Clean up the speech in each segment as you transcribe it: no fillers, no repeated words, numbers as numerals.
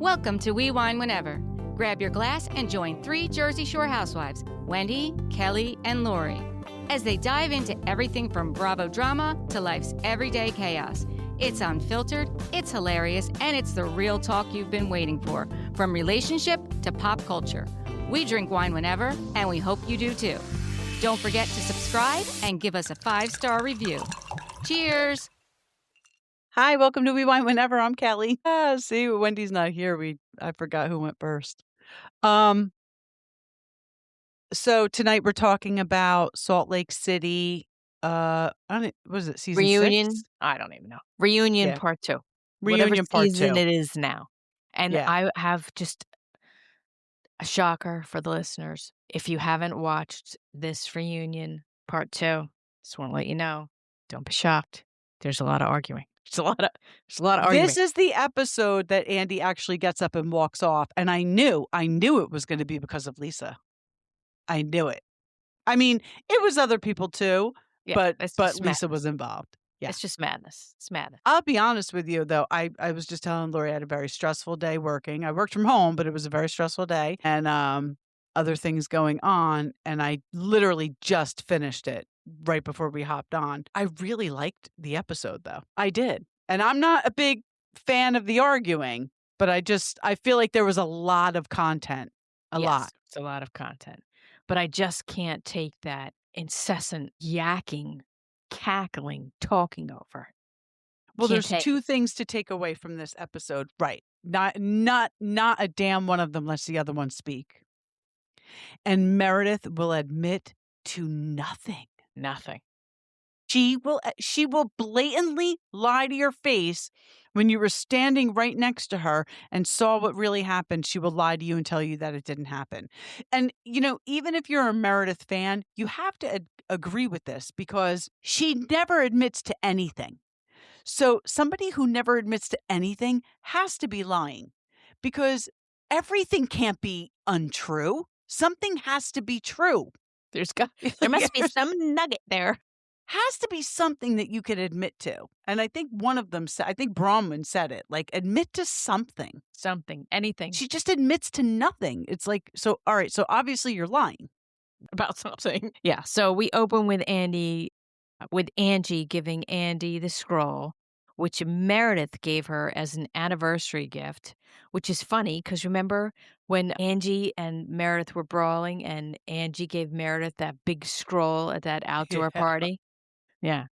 Welcome to We Wine Whenever. Grab your glass and join 3 Jersey Shore housewives, Wendy, Kelly, and Lori, as they dive into everything from Bravo drama to life's everyday chaos. It's unfiltered, it's hilarious, and it's the real talk you've been waiting for, from relationship to pop culture. We drink wine whenever, and we hope you do too. Don't forget to subscribe and give us a 5-star review. Cheers! Hi, welcome to We Wine Whenever. I'm Kelly. See, Wendy's not here. I forgot who went first. So tonight we're talking about Salt Lake City. Was it season Reunion? 6? I don't even know. Reunion Yeah. part 2. Reunion Whatever part season 2. it is now. And Yeah. I have just a shocker for the listeners. If you haven't watched this reunion part 2, just want to let you know, don't be shocked. There's a lot of arguing. There's a lot of arguing. This is the episode that Andy actually gets up and walks off, and I knew it was going to be because of Lisa. I knew it. I mean, it was other people too, Yeah, but Lisa was involved. Yeah. It's just madness. It's madness. I'll be honest with you, though. I was just telling Lori I had a very stressful day working. I worked from home, but it was a very stressful day, and other things going on. And I literally just finished it right before we hopped on. I really liked the episode, though. I did. And I'm not a big fan of the arguing, but I feel like there was a lot of content. A lot. It's a lot of content. But I just can't take that incessant yakking, cackling, talking over. Well, there's 2 things to take away from this episode. Right. Not a damn one of them lets the other one speak. And Meredith will admit to nothing. Nothing. She will blatantly lie to your face when you were standing right next to her and saw what really happened. She will lie to you and tell you that it didn't happen. And, even if you're a Meredith fan, you have to agree with this because she never admits to anything. So somebody who never admits to anything has to be lying because everything can't be untrue. Something has to be true. There must be some nugget there. Has to be something that you could admit to. And I think one of them said, I think Bronwyn said it, like admit to something. Something, anything. She just admits to nothing. It's like, so, all right, so obviously you're lying. About something. Yeah, so we open with Angie giving Andy the scroll, which Meredith gave her as an anniversary gift, which is funny because remember when Angie and Meredith were brawling and Angie gave Meredith that big scroll at that outdoor party? Yeah.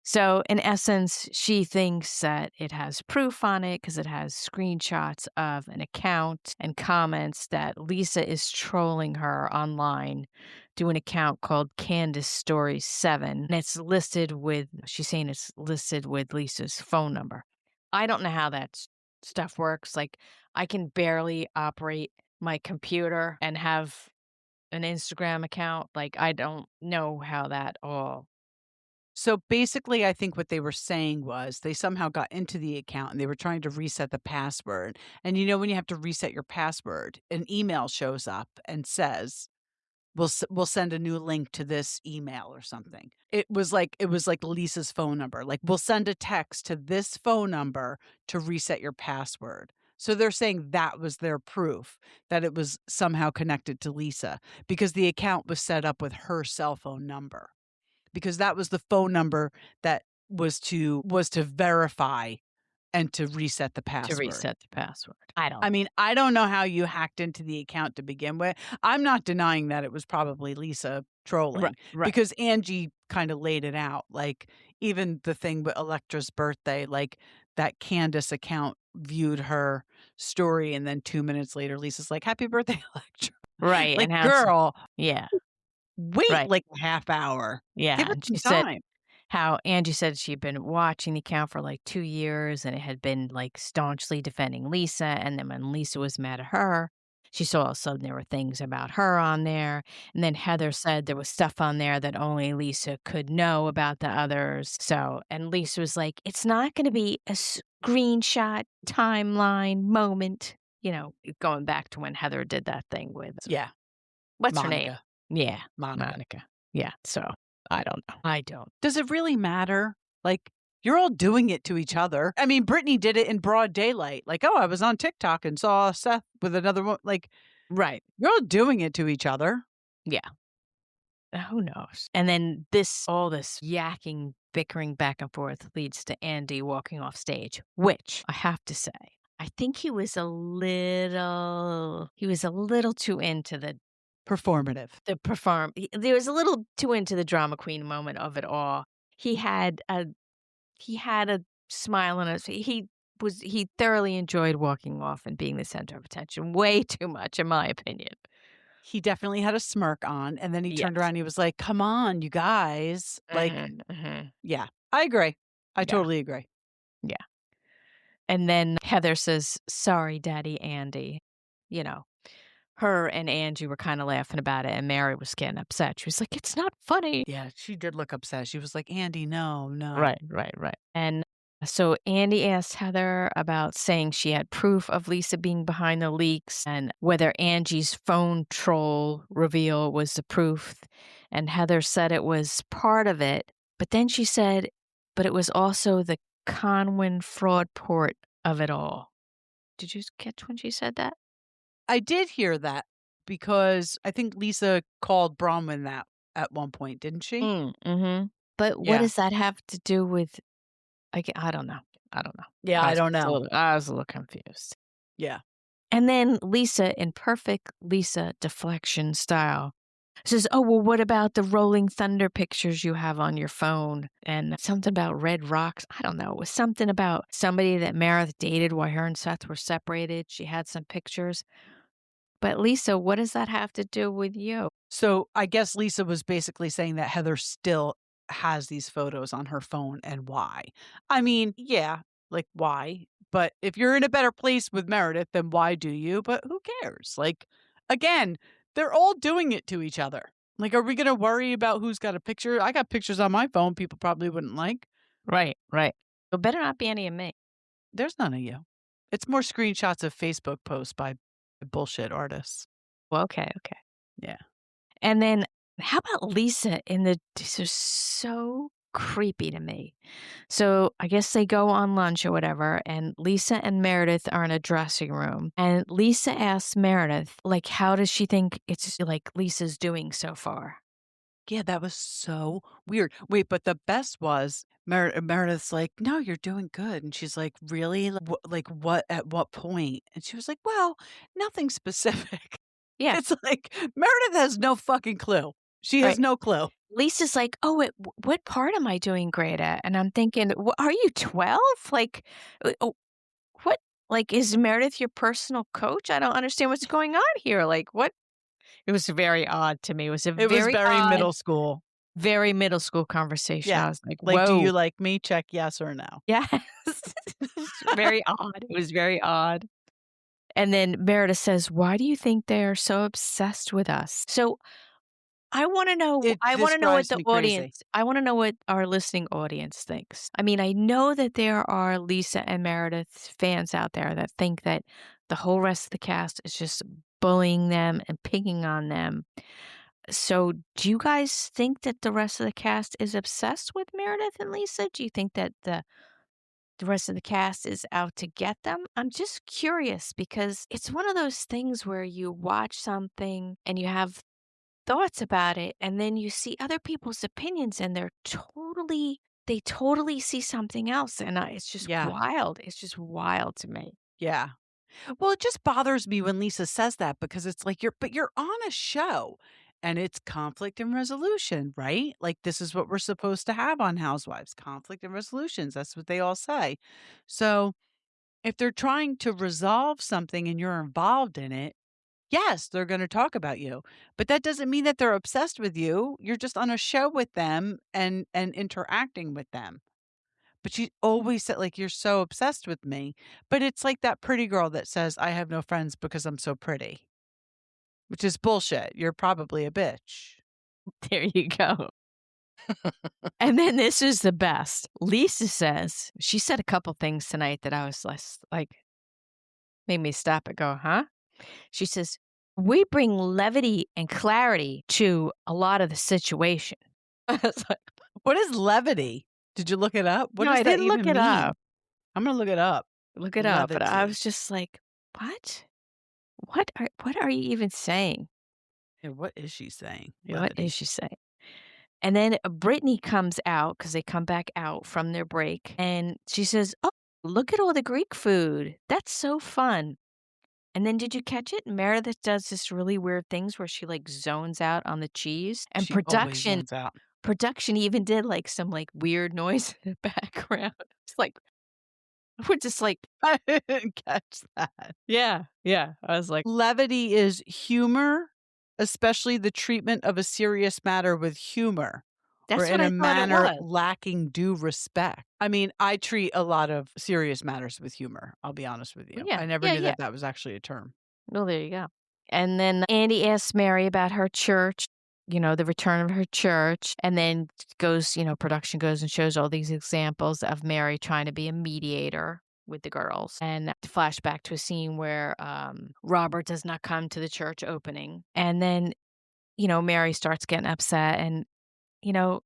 So in essence, she thinks that it has proof on it because it has screenshots of an account and comments that Lisa is trolling her online through an account called Candace Stories 7. And she's saying it's listed with Lisa's phone number. I don't know how that stuff works. Like I can barely operate my computer and have an Instagram account. Like I don't know how that all. So basically, I think what they were saying was they somehow got into the account and they were trying to reset the password. And when you have to reset your password, an email shows up and says, we'll send a new link to this email or something. It was like Lisa's phone number. Like, we'll send a text to this phone number to reset your password. So they're saying that was their proof that it was somehow connected to Lisa because the account was set up with her cell phone number. Because that was the phone number that was to verify and to reset the password. I don't know how you hacked into the account to begin with. I'm not denying that it was probably Lisa trolling. Right. Because Angie kind of laid it out. Like, even the thing with Electra's birthday, like that Candace account viewed her story and then 2 minutes later, Lisa's like, happy birthday, Electra. Right. Like, girl. Yeah. Wait Right. like a half hour. Yeah. Give it And she some time. said how Angie said she'd been watching the account for like 2 years and it had been like staunchly defending Lisa. And then when Lisa was mad at her, she saw all of a sudden there were things about her on there. And then Heather said there was stuff on there that only Lisa could know about the others. So, and Lisa was like, it's not going to be a screenshot timeline moment, going back to when Heather did that thing with. Yeah. What's Monica. her name? Yeah. Monica. Yeah. So I don't know. Does it really matter? Like, You're all doing it to each other. I mean, Brittany did it in broad daylight. Like, oh, I was on TikTok and saw Seth with another one. Like, Right. you're all doing it to each other. Yeah. Who knows? And then all this yakking, bickering back and forth leads to Andy walking off stage, which I have to say, I think he was a little too into Performative. there was a little too into the drama queen moment of it all. He had a smile on his face. He thoroughly enjoyed walking off and being the center of attention. Way too much, in my opinion. He definitely had a smirk on, and then he turned Yes. around and he was like, come on, you guys. Like, yeah, I agree. I totally agree. Yeah. And then Heather says, sorry, Daddy Andy. You know, her and Angie were kind of laughing about it, and Mary was getting upset. She was like, it's not funny. Yeah, she did look upset. She was like, Andy, no. Right. And so Andy asked Heather about saying she had proof of Lisa being behind the leaks and whether Angie's phone troll reveal was the proof. And Heather said it was part of it. But then she said, but it was also the Conwyn Fraudport of it all. Did you catch when she said that? I did hear that because I think Lisa called Bronwyn that at one point, didn't she? Mm-hmm. But what Yeah. does that have to do with? I don't know. Yeah, I don't know. I was a little confused. Yeah. And then Lisa, in perfect Lisa deflection style, says, oh, well, what about the Rolling Thunder pictures you have on your phone? And something about red rocks. I don't know. It was something about somebody that Meredith dated while her and Seth were separated. She had some pictures. But Lisa, what does that have to do with you? So I guess Lisa was basically saying that Heather still has these photos on her phone and why. I mean, yeah, like why? But if you're in a better place with Meredith, then why do you? But who cares? Like, again, they're all doing it to each other. Like, are we going to worry about who's got a picture? I got pictures on my phone people probably wouldn't like. Right. It better not be any of me. There's none of you. It's more screenshots of Facebook posts by bullshit artists. Well, okay. Yeah. And then how about Lisa this is so creepy to me. So I guess they go on lunch or whatever, and Lisa and Meredith are in a dressing room. And Lisa asks Meredith, like, how does she think it's like Lisa's doing so far? Yeah, that was so weird. Wait, but the best was Meredith's like, no, you're doing good. And she's like, really? Like what, at what point? And she was like, well, nothing specific. Yeah. It's like Meredith has no fucking clue. She has no clue. Lisa's like, oh, what part am I doing great at? And I'm thinking, are you 12? Like, what? Like, is Meredith your personal coach? I don't understand what's going on here. Like, what? It was very odd to me. It was very odd, middle school. very middle school conversation. Yeah. I was like, Like, whoa. do you like me? Check yes or no. Yes. Very odd. It was very odd. And then Meredith says, why do you think they're so obsessed with us? So I want to know. I want to know what the audience. I want to know what our listening audience thinks. I mean, I know that there are Lisa and Meredith fans out there that think that the whole rest of the cast is just bullying them and picking on them. So, do you guys think that the rest of the cast is obsessed with Meredith and Lisa? Do you think that the rest of the cast is out to get them? I'm just curious because it's one of those things where you watch something and you have thoughts about it, and then you see other people's opinions and they totally see something else, and it's just wild. It's just wild to me. Yeah. Well, it just bothers me when Lisa says that because it's like you're on a show and it's conflict and resolution, right? Like this is what we're supposed to have on Housewives, conflict and resolutions. That's what they all say. So if they're trying to resolve something and you're involved in it, yes, they're going to talk about you, but that doesn't mean that they're obsessed with you. You're just on a show with them and interacting with them. But she always said, like, you're so obsessed with me. But it's like that pretty girl that says, I have no friends because I'm so pretty, which is bullshit. You're probably a bitch. There you go. And then this is the best. Lisa says, she said a couple things tonight that I was like, made me stop and go, huh? She says, we bring levity and clarity to a lot of the situation. I was like, what is levity? Did you look it up? What No, does I that didn't look even it mean? up. I'm gonna look it up. Look it up, but I was Levity. just like, "What? What are you even saying? Yeah, what is she saying? What is Levity. she saying?" And then Brittany comes out because they come back out from their break, and she says, "Oh, look at all the Greek food. That's so fun." And then did you catch it? Meredith does this really weird things where she, like, zones out on the cheese, and She always zones out. production even did, like, some, like, weird noise in the background. It's like we're just like, I didn't catch that. yeah, yeah. I was like, Levity is humor, especially the treatment of a serious matter with humor or "That's in what a I thought it manner was." lacking due respect. I mean, I treat a lot of serious matters with humor. I'll be honest with Well, you. yeah, I never yeah, knew yeah. that that was actually a term. Well, there you go. And then Andy asks Mary about her church, the return of her church, and then production goes and shows all these examples of Mary trying to be a mediator with the girls. And flashback to a scene where Robert does not come to the church opening. And then, Mary starts getting upset. And, you know,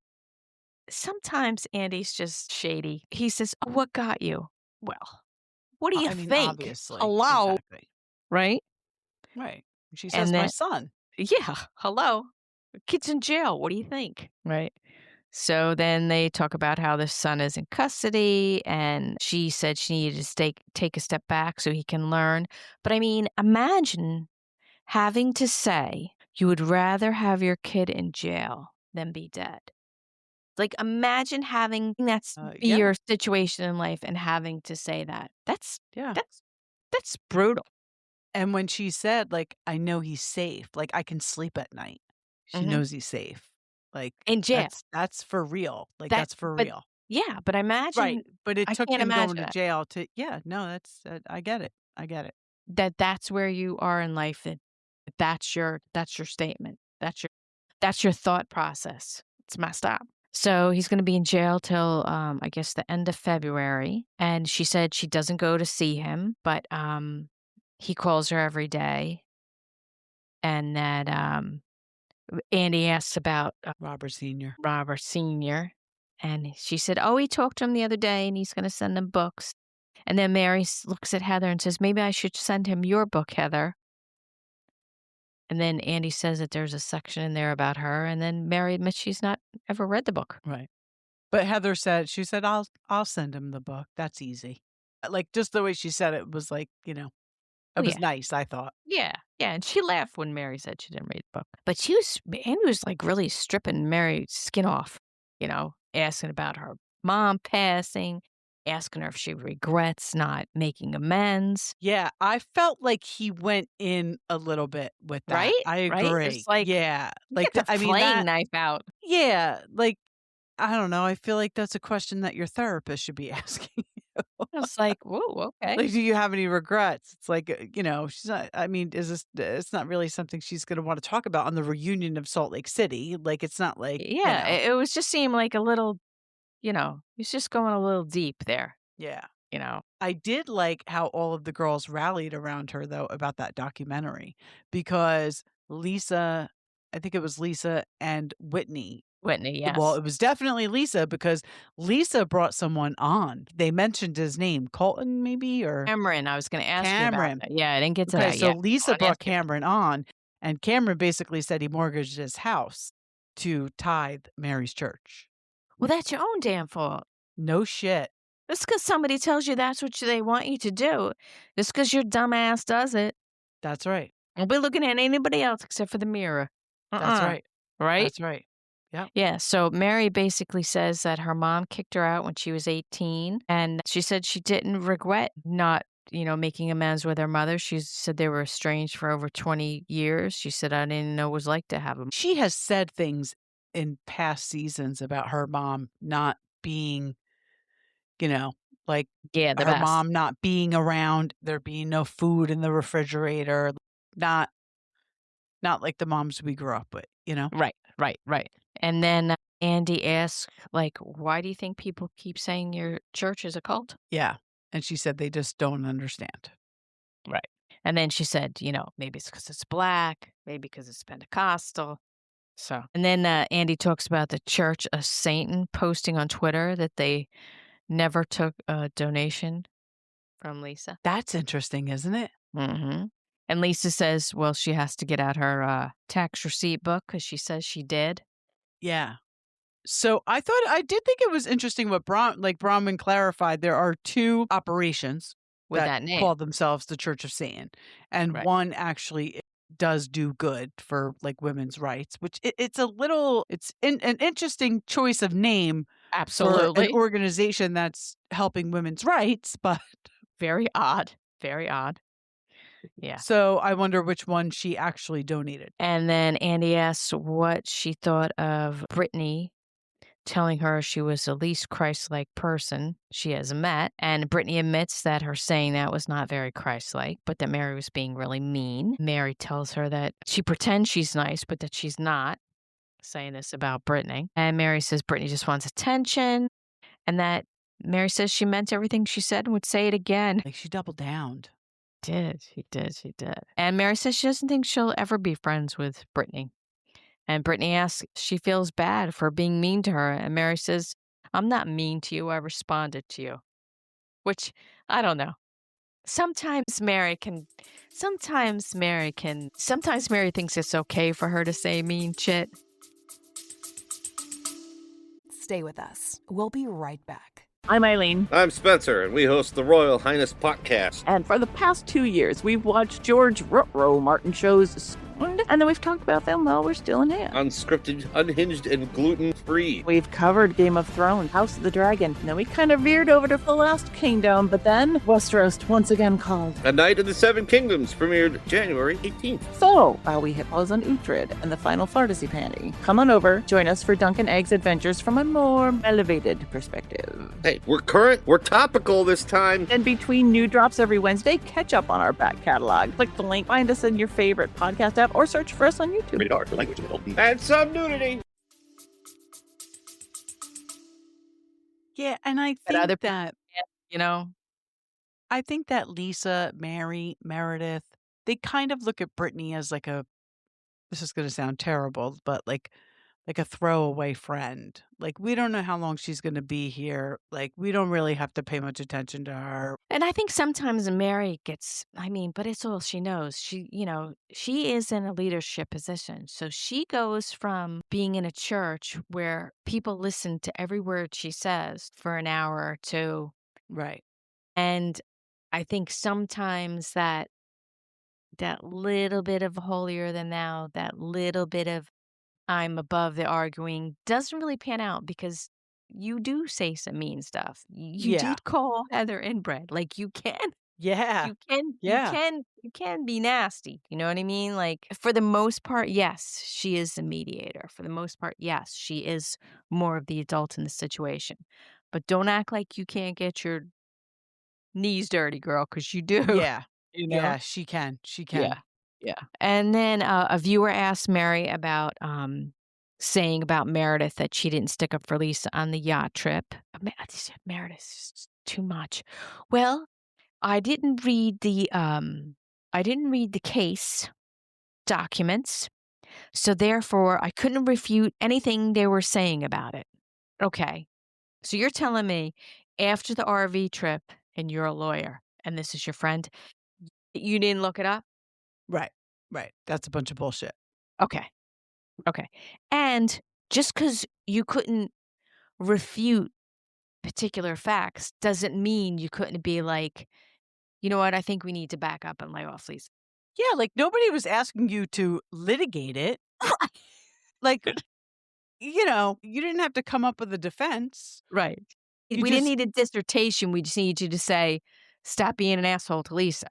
sometimes Andy's just shady. He says, "Oh, what got you?" Well, what do you I mean, think? obviously. Hello, Exactly. right? Right. She And says, my then son. yeah, hello. Kid's in jail. What do you think? Right. So then they talk about how the son is in custody, and she said she needed to take a step back so he can learn. But I mean, imagine having to say you would rather have your kid in jail than be dead. Like, imagine having be Yeah. your situation in life and having to say that. Yeah. That's brutal. And when she said, like, I know he's safe, like, I can sleep at night. She Hmm. knows he's safe. Like, In jail. that's for real. Like, That, that's for but real. yeah, but Right. imagine. But it I took can't him going imagine to that. jail to, yeah, no, that's, I get it. I get it. That's where you are in life. That's your statement. That's your thought process. It's messed up. So he's going to be in jail till I guess the end of February. And she said she doesn't go to see him, but he calls her every day. And that Andy asks about Robert Sr. Robert Sr. And she said, "Oh, he talked to him the other day and he's going to send him books." And then Mary looks at Heather and says, "Maybe I should send him your book, Heather." And then Andy says that there's a section in there about her. And then Mary admits she's not ever read the book. Right. But Heather said, she said, I'll send him the book. That's easy. Like, just the way she said it was like, Oh, it was yeah. nice, I thought. Yeah. Yeah. And she laughed when Mary said she didn't read the book. But Andy was like really stripping Mary's skin off, asking about her mom passing, asking her if she regrets not making amends. Yeah, I felt like he went in a little bit with that. Right? I Right? agree. It's like, Yeah. get Like, the I mean, flaying that, knife out. yeah. Like, I don't know. I feel like that's a question that your therapist should be asking. I was like, whoa, okay. Like, do you have any regrets? It's like, she's not, I mean, it's not really something she's going to want to talk about on the reunion of Salt Lake City. Like, it's not like, Yeah. It was just seemed like a little, he's just going a little deep there, yeah. you know. I did like how all of the girls rallied around her, though, about that documentary because I think it was Lisa and Whitney. Whitney, Well, yes. it was definitely Lisa because Lisa brought someone on. They mentioned his name, Colton, maybe, or Cameron, I was going to ask you about Cameron. that. Yeah, I didn't get to Okay, that so yet. Lisa I'll brought ask you. Cameron on, and Cameron basically said he mortgaged his house to tithe Mary's church. Well, that's your own damn fault. No shit. Just because somebody tells you that's what they want you to do, just because your dumb ass does it, That's right. don't be looking at anybody else except for the mirror. That's right. Right? That's right. Yeah. Yeah. So Mary basically says that her mom kicked her out when she was 18. And she said she didn't regret not, making amends with her mother. She said they were estranged for over 20 years. She said, I didn't know what it was like to have them. She has said things in past seasons about her mom not being, like Yeah, the her best. mom not being around, there being no food in the refrigerator, not like the moms we grew up with, Right, right, right. And then Andy asks, like, why do you think people keep saying your church is a cult? Yeah. And she said they just don't understand. Right. And then she said, maybe it's because it's black, maybe because it's Pentecostal. So, and then Andy talks about the Church of Satan posting on Twitter that they never took a donation from Lisa. That's interesting, isn't it? Mm-hmm. And Lisa says, well, she has to get out her tax receipt book because she says she did. Yeah. So I did think it was interesting what Bronwyn clarified. There are 2 operations With that name. call themselves the Church of Satan, and Right. one actually does do good for like women's rights, which it's an interesting choice of name for an Absolutely. organization that's helping women's rights, but Very odd. Very odd. Yeah. so I wonder which one she actually donated. And then Andy asks what she thought of Brittany telling her she was the least Christ-like person she has met. And Brittany admits that her saying that was not very Christ-like, but that Mary was being really mean. Mary tells her that she pretends she's nice, but that she's not, saying this about Brittany. And Mary says Brittany just wants attention, and that Mary says she meant everything she said and would say it again. Like she doubled down. She did. And Mary says she doesn't think she'll ever be friends with Brittany. And Brittany asks if she feels bad for being mean to her. And Mary says, I'm not mean to you. I responded to you. Which, I don't know. Sometimes Mary thinks it's okay for her to say mean shit. Stay with us. We'll be right back. I'm Eileen. I'm Spencer, and we host the Royal Highness Podcast. And for the past 2 years, we've watched George Rutrow Martin shows, and then we've talked about them while we're still in hand. Unscripted, unhinged, and gluten-free. We've covered Game of Thrones, House of the Dragon, and then we kind of veered over to The Last Kingdom, but then Westeros once again called. A Night of the Seven Kingdoms premiered January 18th. So, while we hit pause on Uhtred and the final fantasy panty, come on over, join us for Duncan Egg's adventures from a more elevated perspective. Hey, we're current, we're topical this time. And between new drops every Wednesday, catch up on our back catalog. Click the link, find us in your favorite podcast app, or search for us on YouTube. Rated R for language and adult themes. And some nudity. Yeah, and I But other think that You know? I think that Lisa, Mary, Meredith, they kind of look at Brittany as like this is going to sound terrible, but like a throwaway friend. Like, we don't know how long she's going to be here. Like, we don't really have to pay much attention to her. And I think sometimes Mary but it's all she knows. She is in a leadership position. So she goes from being in a church where people listen to every word she says for an hour or two. Right. And I think sometimes that little bit of holier than thou, that little bit of I'm above the arguing doesn't really pan out because you do say some mean stuff. You Yeah. did call Heather inbred. Like you can Yeah. you can be nasty. You know what I mean? Like for the most part, yes, she is the mediator. For the most part, yes, she is more of the adult in the situation. But don't act like you can't get your knees dirty, girl, because you do. Yeah. You know? Yeah, she can. She can. Yeah. And then a viewer asked Mary about saying about Meredith that she didn't stick up for Lisa on the yacht trip. Meredith is just too much. Well, I didn't read the case documents, so therefore I couldn't refute anything they were saying about it. Okay. So you're telling me after the RV trip, and you're a lawyer, and this is your friend, you didn't look it up? Right. That's a bunch of bullshit. Okay. And just because you couldn't refute particular facts doesn't mean you couldn't be like, you know what, I think we need to back up and lay off Lisa. Yeah, like nobody was asking you to litigate it. Like, you didn't have to come up with a defense. Right. You We didn't just- need a dissertation. We just need you to say, stop being an asshole to Lisa.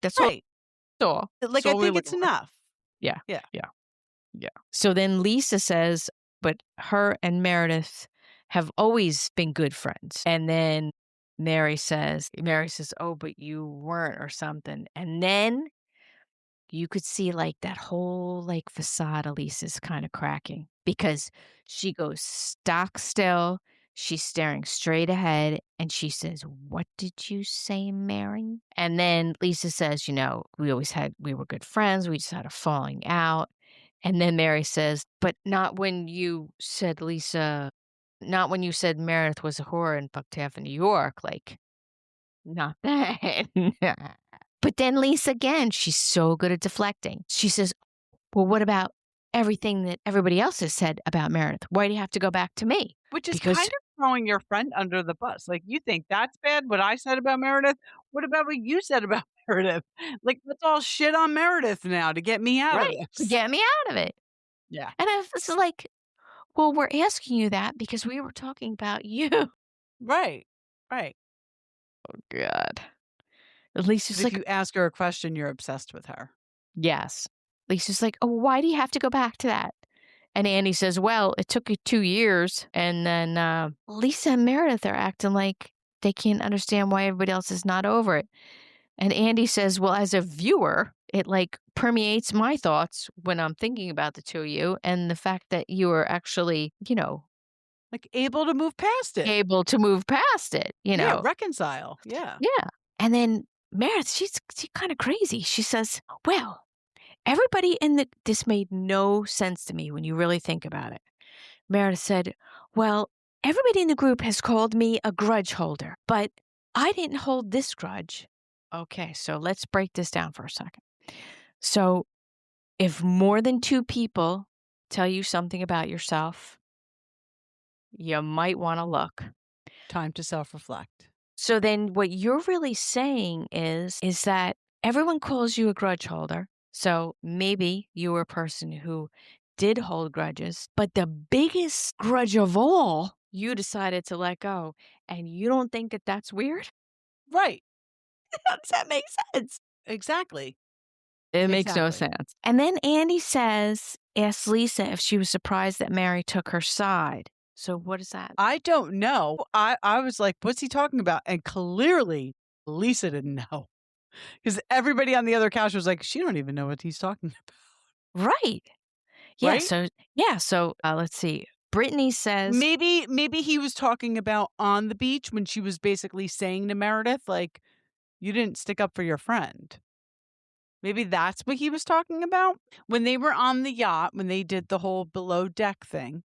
That's all. Right. That's all. Like, That's I all we're think it's looking for. enough. Yeah. Yeah. So then Lisa says, but her and Meredith have always been good friends. And then Mary says, oh, but you weren't or something. And then you could see like that whole like facade of Lisa's kind of cracking because she goes stock still. She's staring straight ahead and she says, what did you say, Mary? And then Lisa says, we were good friends. We just had a falling out. And then Mary says, but not when you said not when you said Meredith was a whore and fucked half of New York. Like, not that. But then Lisa again, she's so good at deflecting. She says, well, what about everything that everybody else has said about Meredith? Why do you have to go back to me? Which is Because- kind of throwing your friend under the bus. Like, you think that's bad, what I said about Meredith? What about what you said about Meredith? Like, let's all shit on Meredith now to get me out of Right, to this. get me out of it. Yeah. And I was like, well, we're asking you that because we were talking about you. Right. Right. Oh, God. Lisa's If like, you ask her a question, you're obsessed with her. yes. Lisa's like, oh, why do you have to go back to that? And Andy says, well, it took you 2 years. And then Lisa and Meredith are acting like they can't understand why everybody else is not over it. And Andy says, well, as a viewer, it like permeates my thoughts when I'm thinking about the two of you and the fact that you are actually, Like, able to move past it. able to move past it, Yeah, reconcile. Yeah. Yeah. And then Meredith, she's kind of crazy. She says, well, everybody this made no sense to me when you really think about it. Meredith said, well, everybody in the group has called me a grudge holder, but I didn't hold this grudge. Okay, so let's break this down for a second. So if more than 2 people tell you something about yourself, you might want to look. Time to self-reflect. So then what you're really saying is that everyone calls you a grudge holder. So maybe you were a person who did hold grudges, but the biggest grudge of all, you decided to let go. And you don't think that that's weird? Right. How does that make sense? Exactly. It makes no Exactly. sense. And then Andy asks Lisa if she was surprised that Mary took her side. So what is that? I don't know. I was like, what's he talking about? And clearly, Lisa didn't know. Because everybody on the other couch was like, she don't even know what he's talking about. Right. Yeah. Right? So let's see. Brittany says, Maybe he was talking about on the beach when she was basically saying to Meredith, like, you didn't stick up for your friend. Maybe that's what he was talking about. When they were on the yacht, when they did the whole below deck thing,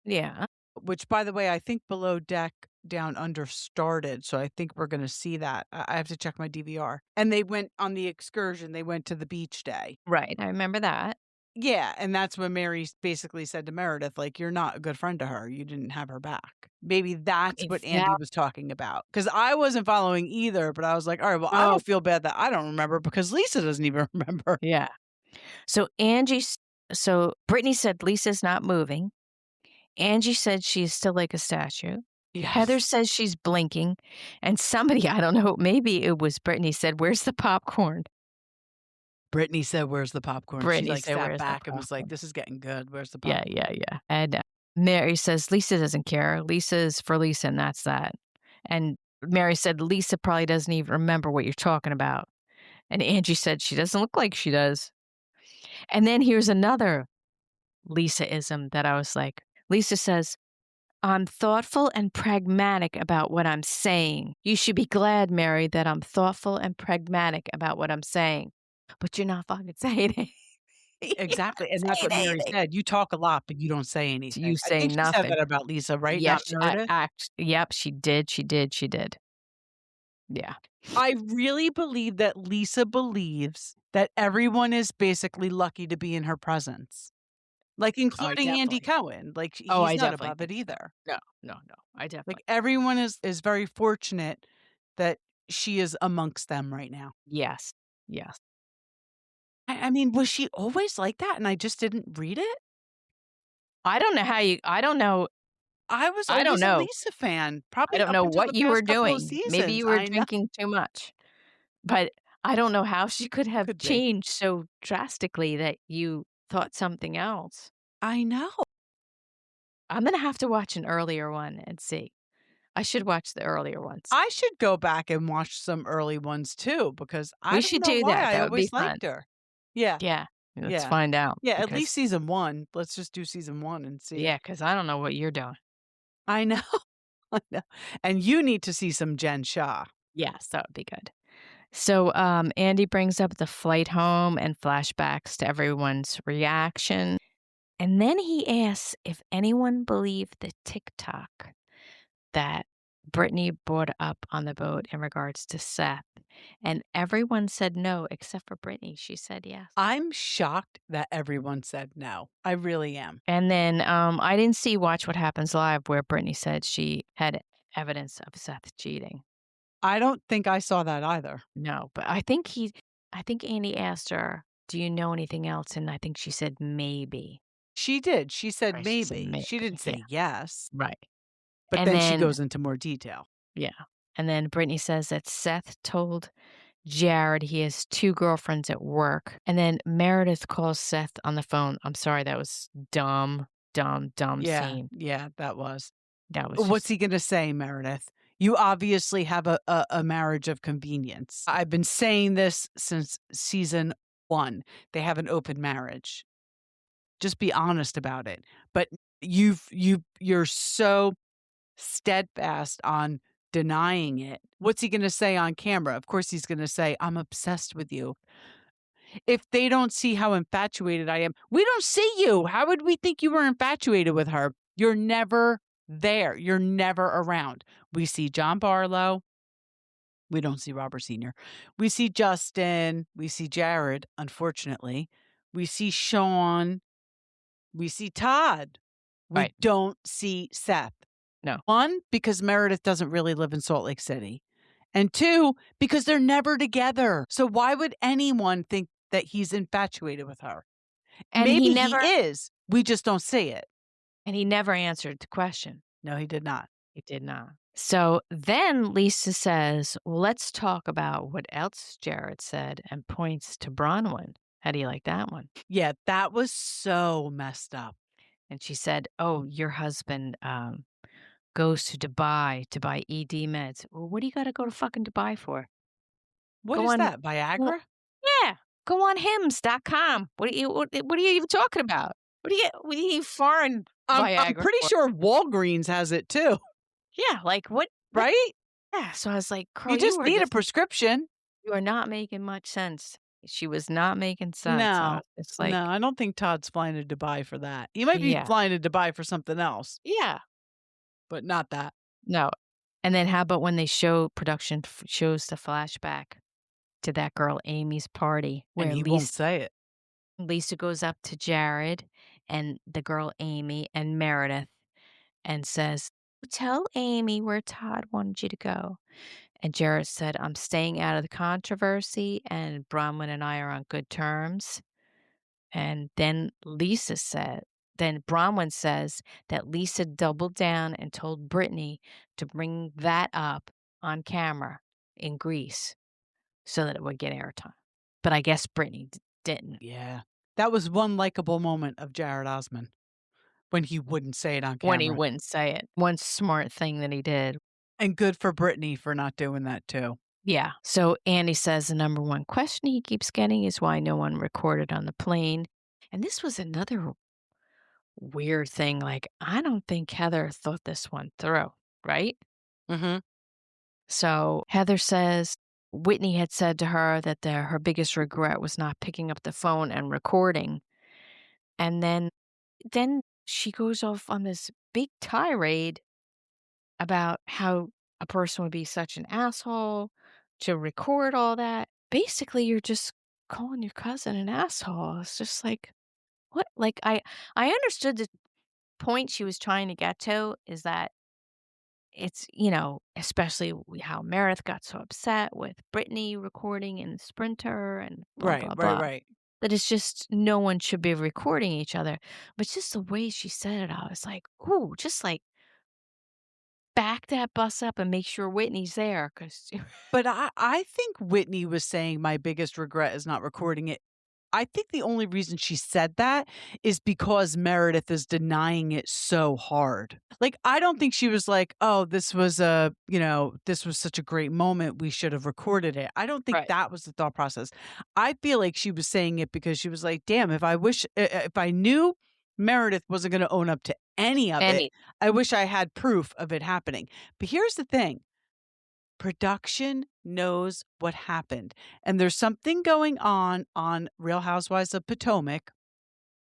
yeah. which, by the way, I think below deck down under started. So I think we're going to see that. I have to check my DVR. And they went on the excursion. They went to the beach day. Right. I remember that. Yeah. And that's when Mary basically said to Meredith, like, you're not a good friend to her. You didn't have her back. Maybe that's what Andy was talking about. Because I wasn't following either. But I was like, all right, well, I don't feel bad that I don't remember because Lisa doesn't even remember. Yeah. So Brittany said Lisa's not moving. Angie said she's still like a statue. Yes. Heather says she's blinking. And somebody, I don't know, maybe it was Brittany, said, where's the popcorn? Brittany said, where's the popcorn? Brittany she said, sat "Where's the back and was like, popcorn?" this is getting good. Where's the popcorn? Yeah. And Mary says Lisa doesn't care. Lisa's for Lisa, and that's that. And Mary said Lisa probably doesn't even remember what you're talking about. And Angie said she doesn't look like she does. And then here's another Lisa-ism that I was like, Lisa says, I'm thoughtful and pragmatic about what I'm saying. You should be glad, Mary, that I'm thoughtful and pragmatic about what I'm saying. But you're not fucking saying it. Exactly. And that's what Mary said. You talk a lot, but you don't say anything. You say I think nothing. She said that about Lisa, right? Yes, Not Meredith? yep, she did. Yeah. I really believe that Lisa believes that everyone is basically lucky to be in her presence. Like, including Andy Cohen. Like, he's not above it either. No. I definitely. Like, everyone is very fortunate that she is amongst them right now. Yes. I mean, was she always like that and I just didn't read it? I don't know. I was I don't always a know. Lisa fan. Probably I don't up know until what the you past were couple of doing. Maybe seasons. you were I know. drinking too much. But I don't know how she could have Could be. changed so drastically that you thought something else. I know. I'm going to have to watch an earlier one and see. I should watch the earlier ones. I should go back and watch some early ones too because I should don't know do why that. I That would be always fun. liked her. Yeah. Yeah. Let's Yeah. find out. Yeah, at because- least season 1. Let's just do season 1 and see. Yeah, because I don't know what you're doing. I know. I know. And you need to see some Jen Shah. Yes, that would be good. So Andy brings up the flight home and flashbacks to everyone's reaction. And then he asks if anyone believed the TikTok that Brittany brought up on the boat in regards to Seth. And everyone said no except for Brittany. She said yes. I'm shocked that everyone said no. I really am. And then I didn't see Watch What Happens Live where Brittany said she had evidence of Seth cheating. I don't think I saw that either. No, but I think Andy asked her, "Do you know anything else?" And I think she said maybe. She did. She said Right, she said maybe. She maybe, didn't say yeah. yes. Right. But And then she then goes into more detail. Yeah. And then Brittany says that Seth told Jared he has 2 girlfriends at work. And then Meredith calls Seth on the phone. I'm sorry, that was dumb Yeah, scene. yeah, that was. That was What's just he going to say, Meredith? You obviously have a marriage of convenience. I've been saying this since season 1. They have an open marriage. Just be honest about it. But you're so steadfast on denying it. What's he going to say on camera? Of course he's going to say, I'm obsessed with you. If they don't see how infatuated I am, we don't see you. How would we think you were infatuated with her? You're never there. You're never around. We see John Barlow. We don't see Robert Sr. We see Justin. We see Jared, unfortunately. We see Sean. We see Todd. We Right. don't see Seth. No. 1, because Meredith doesn't really live in Salt Lake City. And 2, because they're never together. So why would anyone think that he's infatuated with her? And Maybe he is. We just don't see it. And he never answered the question. No, he did not. He did not. So then Lisa says, well, let's talk about what else Jared said, and points to Bronwyn. How do you like that one? Yeah, that was so messed up. And she said, oh, your husband goes to Dubai to buy ED meds. Well, what do you got to go to fucking Dubai for? What Go is on- that? Viagra? Yeah, go on hims.com. What are you even talking about? What do you foreign I'm Viagra pretty for? sure Walgreens has it too, Yeah, like what? right? Yeah, so I was like, Carl, You just are need a prescription. You are not making much sense. She was not making sense. No, It's like, no, I don't think Todd's flying to Dubai for that. He might be Yeah. flying to Dubai for something else, yeah, but not that. no. And then how about when they shows the flashback to that girl Amy's party where And he won't say it. Lisa goes up to Jared and the girl Amy and Meredith and says, tell Amy where Todd wanted you to go. And Jared said, I'm staying out of the controversy and Bronwyn and I are on good terms. And then Bronwyn says that Lisa doubled down and told Brittany to bring that up on camera in Greece so that it would get airtime. But I guess Brittany didn't. Yeah. That was one likable moment of Jared Osman when he wouldn't say it on camera. When he wouldn't say it. One smart thing that he did. And good for Brittany for not doing that too. Yeah. So Andy says the number one question he keeps getting is why no one recorded on the plane. And this was another weird thing. Like, I don't think Heather thought this one through, right? Mm-hmm. So Heather says Whitney had said to her that her biggest regret was not picking up the phone and recording. And then she goes off on this big tirade about how a person would be such an asshole to record all that. Basically, you're just calling your cousin an asshole. It's just like, what? Like, I understood the point she was trying to get to is that it's, especially how Meredith got so upset with Brittany recording in the Sprinter and blah, blah, blah. Right. That it's just no one should be recording each other. But just the way she said it, I was like, ooh, just like back that bus up and make sure Whitney's there. But I think Whitney was saying my biggest regret is not recording it. I think the only reason she said that is because Meredith is denying it so hard. Like, I don't think she was like, oh, this was such a great moment. We should have recorded it. I don't think that was the thought process. I feel like she was saying it because she was like, damn, if I knew Meredith wasn't going to own up to any of it, I wish I had proof of it happening. But here's the thing. Production knows what happened. And there's something going on Real Housewives of Potomac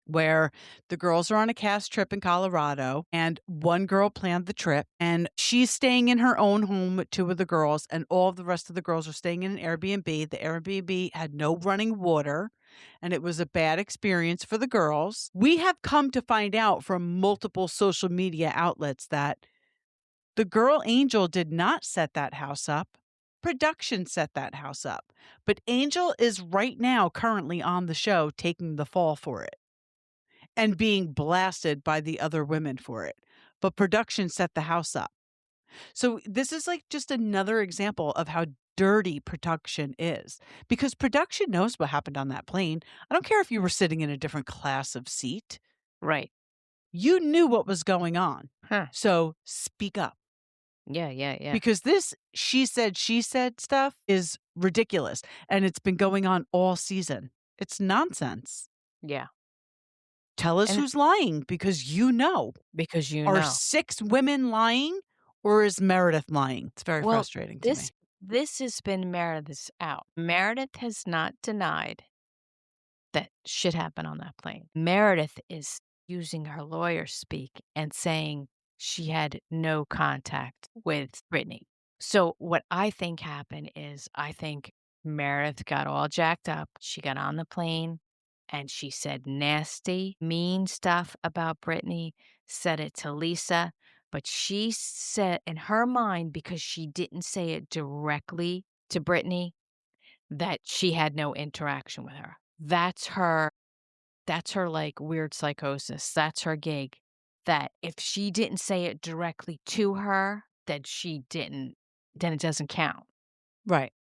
where the girls are on a cast trip in Colorado, and one girl planned the trip, and she's staying in her own home with two of the girls, and all of the rest of the girls are staying in an Airbnb. The Airbnb had no running water, and it was a bad experience for the girls. We have come to find out from multiple social media outlets that the girl Angel did not set that house up. Production set that house up. But Angel is right now currently on the show taking the fall for it and being blasted by the other women for it. But production set the house up. So this is like just another example of how dirty production is, because production knows what happened on that plane. I don't care if you were sitting in a different class of seat. Right. You knew what was going on. Huh. So speak up. Yeah. Because this she said stuff is ridiculous. And it's been going on all season. It's nonsense. Yeah. Tell us And- who's lying, because you know. Because you Are know. 6 women lying, or is Meredith lying? It's very frustrating to me. This has been Meredith's out. Meredith has not denied that shit happened on that plane. Meredith is using her lawyer speak and saying she had no contact with Brittany. So what I think happened is, I think Meredith got all jacked up. She got on the plane and she said nasty, mean stuff about Brittany, said it to Lisa, but she said in her mind, because she didn't say it directly to Brittany, that she had no interaction with her. That's her like weird psychosis. That's her gig. That if she didn't say it directly to her, then it doesn't count. Right.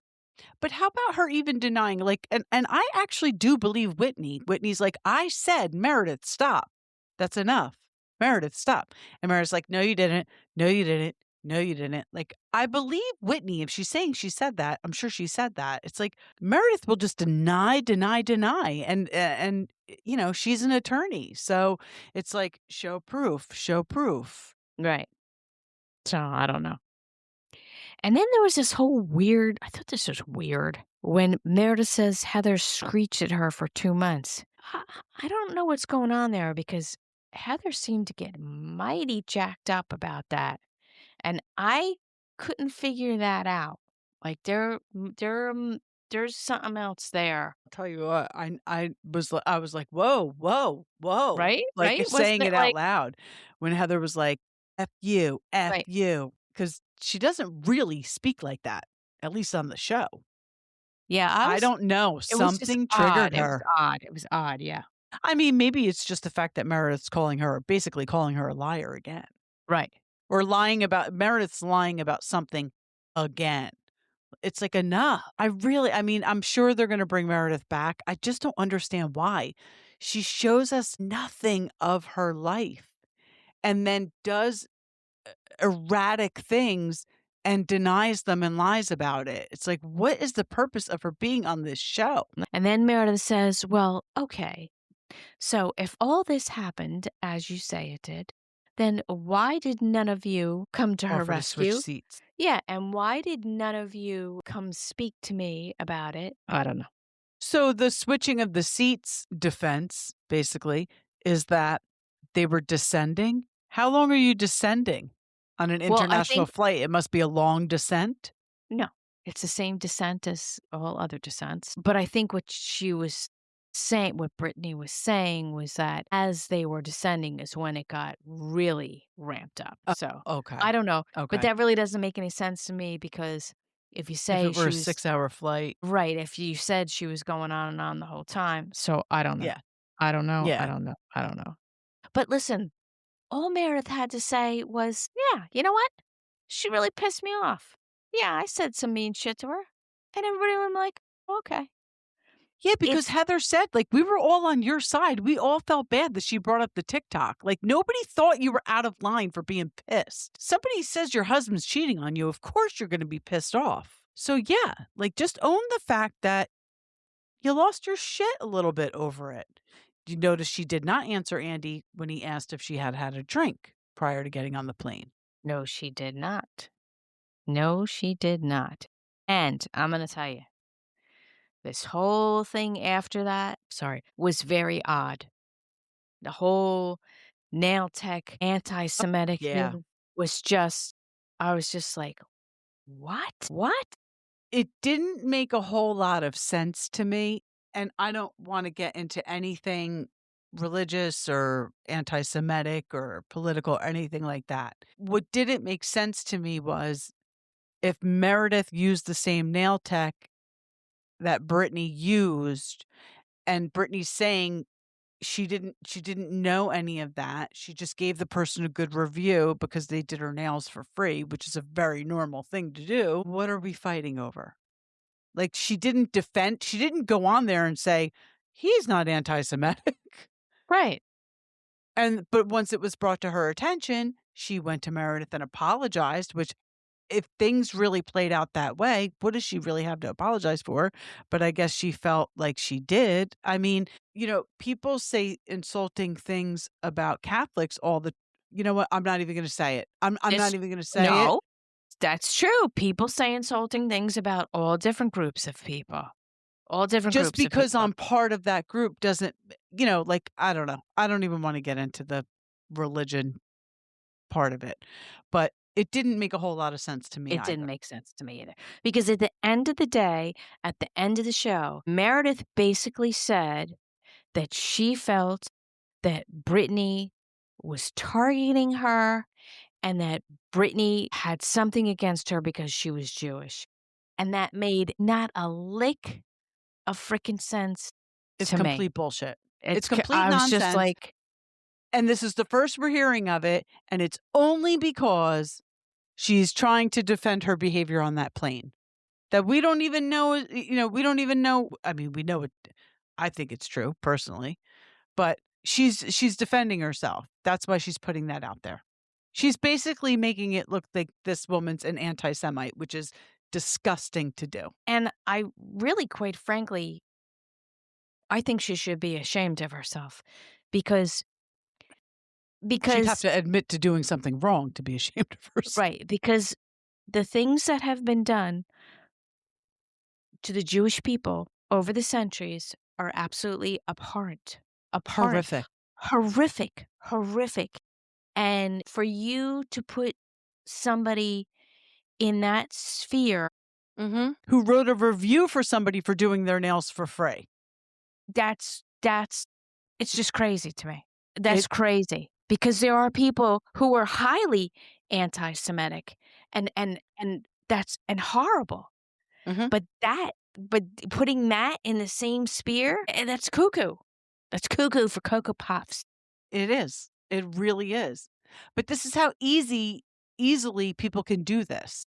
But how about her even denying, like, and I actually do believe Whitney. Whitney's like, I said, Meredith, stop. That's enough. Meredith, stop. And Meredith's like, no, you didn't. No, you didn't. No, you didn't. Like, I believe Whitney. If she's saying she said that, I'm sure she said that. It's like Meredith will just deny. And you know, she's an attorney. So it's like, show proof. Right. So I don't know. And then there was this whole weird, I thought this was weird, when Meredith says Heather screeched at her for 2 months. I don't know what's going on there, because Heather seemed to get mighty jacked up about that. And I couldn't figure that out. Like there's something else there. I'll tell you what, I was like, whoa. Right? Like Right? saying Wasn't it it out like, loud when Heather was like, F you, Right. because she doesn't really speak like that, at least on the show. yeah, I don't know. it was just Something odd. triggered her. It was odd, yeah. I mean, maybe it's just the fact that Meredith's basically calling her a liar again. Right. Or Meredith's lying about something again. It's like, enough. I'm sure they're going to bring Meredith back. I just don't understand why. She shows us nothing of her life and then does erratic things and denies them and lies about it. It's like, what is the purpose of her being on this show? And then Meredith says, well, okay, so if all this happened as you say it did, then why did none of you come to her Offer to switch rescue? seats. Yeah, and why did none of you come speak to me about it? I don't know. So the switching of the seats defense, basically, is that they were descending. How long are you descending on an Well, I international think flight? It must be a long descent. no, it's the same descent as all other descents. But I think what Brittany was saying was that as they were descending is when it got really ramped up. So Okay. I don't know, Okay. but that really doesn't make any sense to me, because if you say if it were a she was 6-hour flight. right, if you said she was going on and on the whole time, so I don't know. Yeah. I don't know. Yeah. I don't know. But listen, all Meredith had to say was, yeah, you know what? She really pissed me off. Yeah, I said some mean shit to her. And everybody was like, okay. Yeah, because It's- Heather said, like, we were all on your side. We all felt bad that she brought up the TikTok. Like, nobody thought you were out of line for being pissed. Somebody says your husband's cheating on you. Of course you're going to be pissed off. So, yeah, like, just own the fact that you lost your shit a little bit over it. You notice she did not answer Andy when he asked if she had had a drink prior to getting on the plane. No, she did not. No, she did not. And I'm going to tell you, this whole thing after that, was very odd. The whole nail tech anti-Semitic Yeah. thing was just, I was just like, what? What? It didn't make a whole lot of sense to me, and I don't want to get into anything religious or anti-Semitic or political or anything like that. What didn't make sense to me was if Meredith used the same nail tech that Brittany used, and Brittany's saying she didn't know any of that. She just gave the person a good review because they did her nails for free, which is a very normal thing to do. What are we fighting over? Like, she didn't go on there and say, he's not anti-Semitic. Right. But once it was brought to her attention, she went to Meredith and apologized, which if things really played out that way, what does she really have to apologize for? But I guess she felt like she did. I mean, people say insulting things about Catholics you know what? I'm not even going to say it. I'm not even going to say it. No, that's true. People say insulting things about all different groups of people. All different Just groups of because people. I'm part of that group doesn't, I don't know. I don't even want to get into the religion part of it. But it didn't make a whole lot of sense to me It either. didn't make sense to me either. Because at the end of the day, at the end of the show, Meredith basically said that she felt that Brittany was targeting her and that Brittany had something against her because she was Jewish. And that made not a lick of freaking sense It's to me. complete bullshit. It's complete I was nonsense. just like, And this is the first we're hearing of it, and it's only because she's trying to defend her behavior on that plane. That we don't even know, we don't even know. I mean, we know it. I think it's true personally, but she's defending herself. That's why she's putting that out there. She's basically making it look like this woman's an anti-Semite, which is disgusting to do. and I really, quite frankly, I think she should be ashamed of herself because She'd have to admit to doing something wrong to be ashamed of herself. right, because the things that have been done to the Jewish people over the centuries are absolutely abhorrent. Horrific. And for you to put somebody in that sphere, Who wrote a review for somebody for doing their nails for free. that's it's just crazy to me. That's crazy because there are people who are highly anti-Semitic and that's horrible. But putting that in the same sphere, that's cuckoo. That's cuckoo for Cocoa Puffs. It is. It really is. But this is how easily people can do this.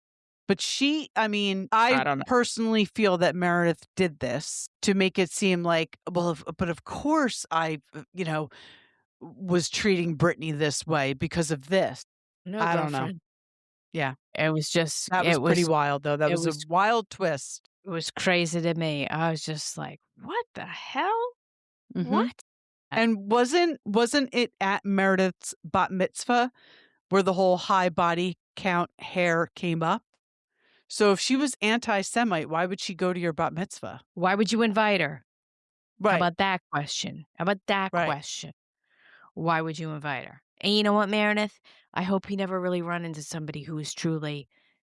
But I personally feel that Meredith did this to make it seem like, but of course I, was treating Brittany this way because of this. No, I don't know. girlfriend. Yeah. It was just That was pretty wild, though. That was a wild twist. It was crazy to me. I was just like, what the hell? What? And wasn't it at Meredith's bat mitzvah where the whole high body count hair came up? So if she was anti-Semite, why would she go to your bat mitzvah? Why would you invite her? Right. How about that question? Question? Why would you invite her? And you know what, Meredith? I hope you never really run into somebody who is truly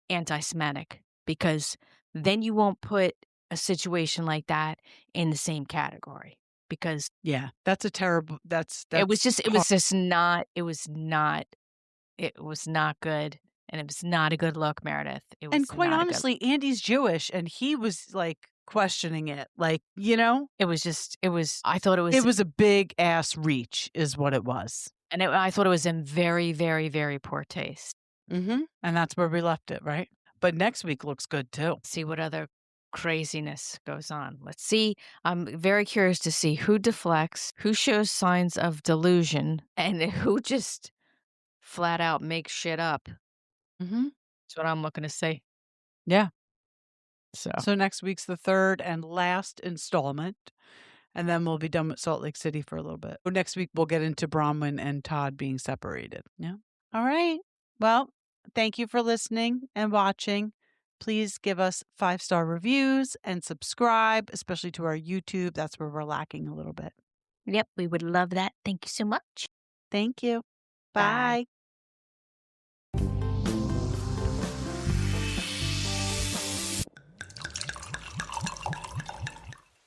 anti-Semitic because then you won't put a situation like that in the same category. Because that's a terrible. it was not good, and it was not a good look, Meredith. And quite honestly, Andy's Jewish, and he was like questioning it, like It was. I thought it was. It was a big ass reach, is what it was, and I thought it was in very, very, very poor taste. And that's where we left it, right? But next week looks good too. See what other craziness goes on. Let's see. I'm very curious to see who deflects, who shows signs of delusion, and who just flat out makes shit up. That's what I'm looking to see. Yeah. So next week's the third and last installment, and then we'll be done with Salt Lake City for a little bit. Next week we'll get into Bronwyn and Todd being separated. Yeah. All right. Well, thank you for listening and watching. Please give us 5-star reviews and subscribe, especially to our YouTube. That's where we're lacking a little bit. Yep, we would love that. Thank you so much. Thank you. Bye. Bye.